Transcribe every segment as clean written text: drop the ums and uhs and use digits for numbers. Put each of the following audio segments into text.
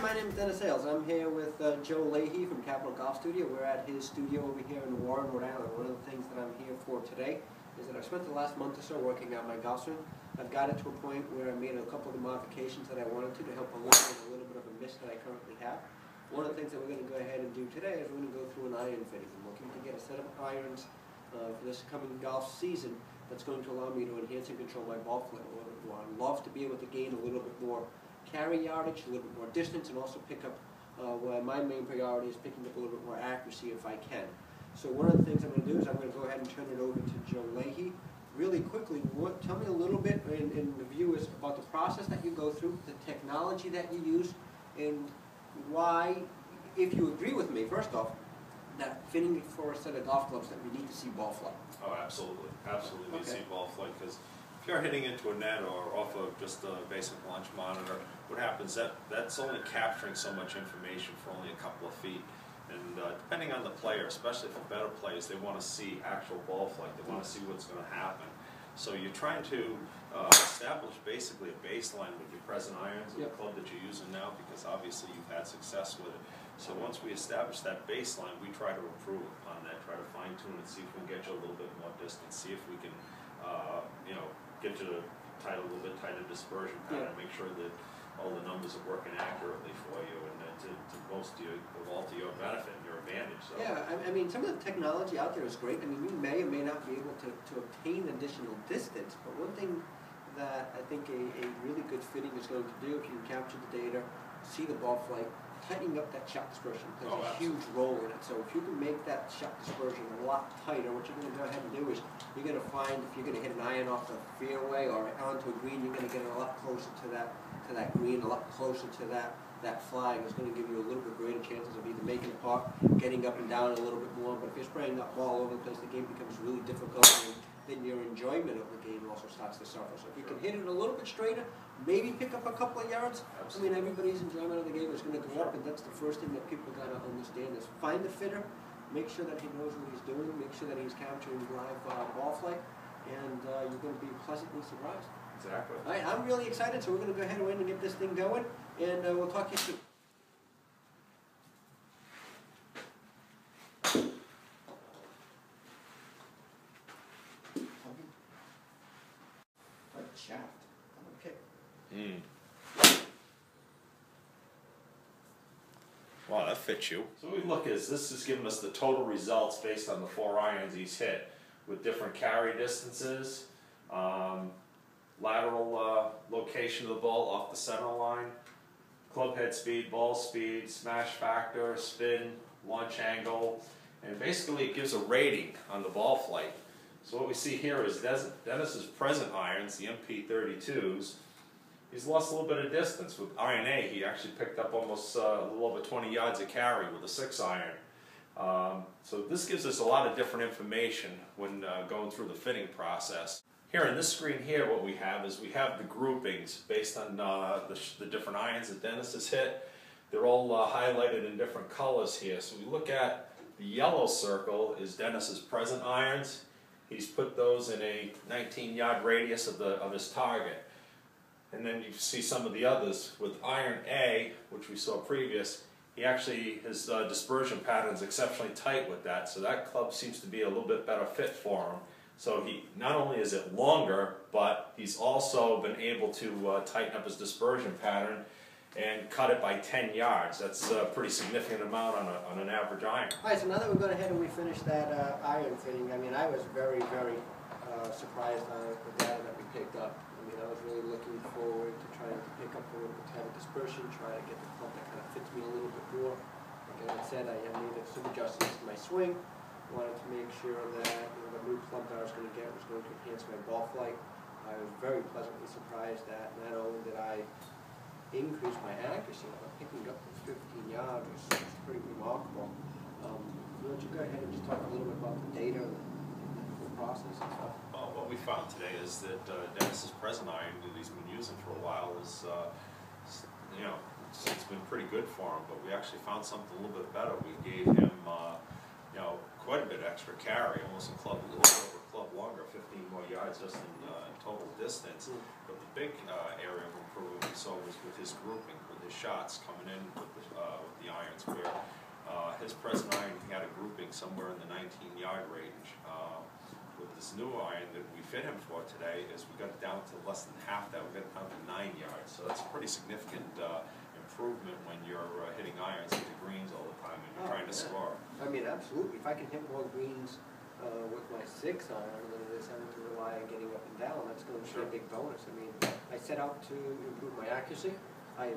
my name is Dennis Sales. I'm here with Joe Leahy from Capital Golf Studio. We're at his studio over here in Warren, Rhode Island. One of the things that I'm here for today is that I've spent the last month or so working on my golf swing. I've got it to a point where I made a couple of the modifications that I wanted to help eliminate a little bit of a miss that I currently have. One of the things that we're going to go ahead and do today is we're going to go through an iron fitting. I'm looking to get a set of irons for this coming golf season that's going to allow me to enhance and control my ball flight a little bit more. I'd love to be able to gain a little bit more carry yardage, a little bit more distance, and also pick up where my main priority is picking up a little bit more accuracy if I can. So one of the things I'm going to do is I'm going to go ahead and turn it over to Joe Leahy. Really quickly, tell me a little bit in the viewers about the process that you go through, the technology that you use, and why, if you agree with me, first off, that fitting for a set of golf gloves that we need to see ball flight. Oh, absolutely. Absolutely. Okay. You see ball flight because if you're hitting into a net or off of just a basic launch monitor, what happens, that's only capturing so much information for only a couple of feet. And depending on the player, especially for better players, they want to see actual ball flight. They want to see what's going to happen. So you're trying to establish basically a baseline with your present irons and the club that you're using now, because obviously you've had success with it. So once we establish that baseline, we try to improve upon that, try to fine tune it, see if we can get you a little bit more distance, see if we can, get you to tight a little bit tighter dispersion pattern, make sure that all the numbers are working accurately for you, and to most of all to your benefit and your advantage. So. Yeah, I mean, some of the technology out there is great. I mean, we may or may not be able to obtain additional distance, but one thing that I think a really good fitting is going to do, if you can capture the data, see the ball flight, tightening up that shot dispersion plays a huge role in it. So if you can make that shot dispersion a lot tighter, what you're going to go ahead and do is you're going to find if you're going to hit an iron off the fairway or onto a green, you're going to get a lot closer to that green, a lot closer to that flag. It's going to give you a little bit greater chances of either making a putt, getting up and down a little bit more. But if you're spraying that ball all over the place, the game becomes really difficult, and then your enjoyment of the game also starts to suffer. So if you can hit it a little bit straighter, maybe pick up a couple of yards. I mean, everybody's enjoyment of the game is going to go up, and that's the first thing that people got to understand is find the fitter, make sure that he knows what he's doing, make sure that he's capturing live ball flight, and you're going to be pleasantly surprised. Exactly. All right, I'm really excited, so we're going to go ahead and get this thing going, and we'll talk to you soon. Shaft. Okay. Wow, that fits you. So what we look is this is giving us the total results based on the 4 irons he's hit with different carry distances, lateral location of the ball off the center line, club head speed, ball speed, smash factor, spin, launch angle, and basically it gives a rating on the ball flight. So what we see here is Dennis's present irons, the MP32s, he's lost a little bit of distance. With iron A, he actually picked up almost a little over 20 yards of carry with a 6 iron. So this gives us a lot of different information when going through the fitting process. Here on this screen here, what we have is we have the groupings based on the different irons that Dennis has hit. They're all highlighted in different colors here. So we look at the yellow circle is Dennis's present irons. He's put those in a 19-yard radius of his target. And then you see some of the others. With iron A, which we saw previous, his dispersion pattern is exceptionally tight with that, so that club seems to be a little bit better fit for him. So he not only is it longer, but he's also been able to tighten up his dispersion pattern and cut it by 10 yards. That's a pretty significant amount on an average iron. All right, so now that we've gone ahead and we finished that iron fitting, I mean, I was very, very surprised on the data that we picked up. I mean, I was really looking forward to trying to pick up a little bit tighter dispersion, try to get the club that kind of fits me a little bit more. Like I said, I made some adjustments to my swing. Wanted to make sure that the new club that I was going to get was going to enhance my ball flight. I was very pleasantly surprised that not only did I increase my accuracy, but picking up to 15 yards was pretty remarkable. Why don't you go ahead and just talk a little bit about the data and the process and stuff? Well, what we found today is that Dennis's present iron that he's been using for a while is, it's been pretty good for him, but we actually found something a little bit better. We gave him, quite a bit extra carry, almost a little over a club longer, 15 more yards. yards just in total distance. But the big area of improvement we saw was with his grouping, with his shots coming in with the irons, where his present iron, he had a grouping somewhere in the 19-yard range. With this new iron that we fit him for today, is we got it down to less than half that. We got it down to 9 yards. So that's a pretty significant improvement when you're hitting irons into greens all the time and you're trying to score. I mean, absolutely. If I can hit more greens with my 6 iron than it is having to rely on getting up and down, that's going to be a big bonus. I mean, I set out to improve my accuracy. I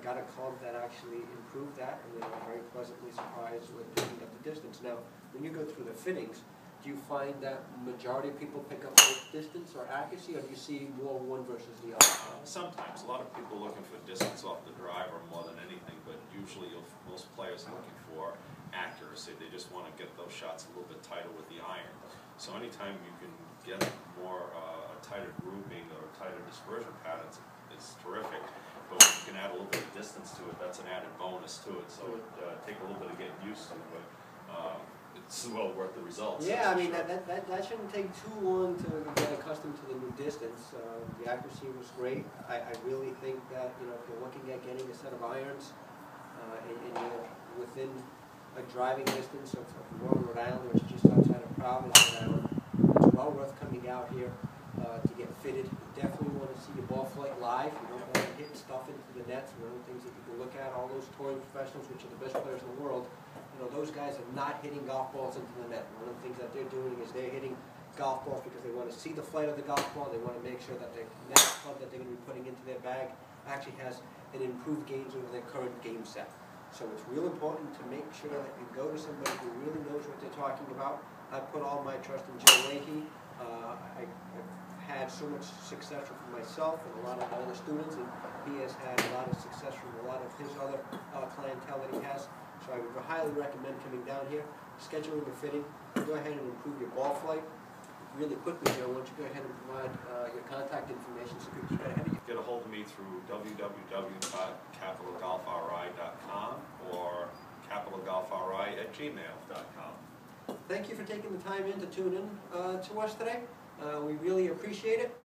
got a club that actually improved that, and then I'm very pleasantly surprised with picking up the distance. Now, when you go through the fittings, do you find that majority of people pick up both distance or accuracy, or do you see more one versus the other? Sometimes. A lot of people are looking for distance off the driver more than anything, but usually most players are looking for accuracy. They just want to get those shots a little bit tighter with the iron. So anytime you can get more a tighter grouping or tighter dispersion patterns, it's terrific. But when you can add a little bit of distance to it, that's an added bonus to it. So it take a little bit of getting used to, but it's well worth the results. Yeah, I mean, that shouldn't take too long to get accustomed to the new distance. The accuracy was great. I really think that, you know, if you're looking at getting a set of irons and you're within a driving distance of Warren, Rhode Island, which is just outside of Providence, Rhode Island, it's well worth coming out here to get fitted. You definitely want to see your ball flight live. You don't want to hit stuff into the nets. One of the things that you can look at, all those touring professionals, which are the best players in the world, you know, those guys are not hitting golf balls into the net. One of the things that they're doing is they're hitting golf balls because they want to see the flight of the golf ball. They want to make sure that the next club that they're going to be putting into their bag actually has an improved game over their current game set. So it's real important to make sure that you go to somebody who really knows what they're talking about. I put all my trust in Joe Leahy. I've had so much success from myself and a lot of my other students, and he has had a lot of success from a lot of his other clientele that he has. So I would highly recommend coming down here, scheduling the fitting. Go ahead and improve your ball flight. Really quickly, Joe, why don't you go ahead and provide your contact information so people can get ahead of you. Get a hold of me through www.capitalgolfri.com or capitalgolfri@gmail.com. Thank you for taking the time in to tune in to us today. We really appreciate it.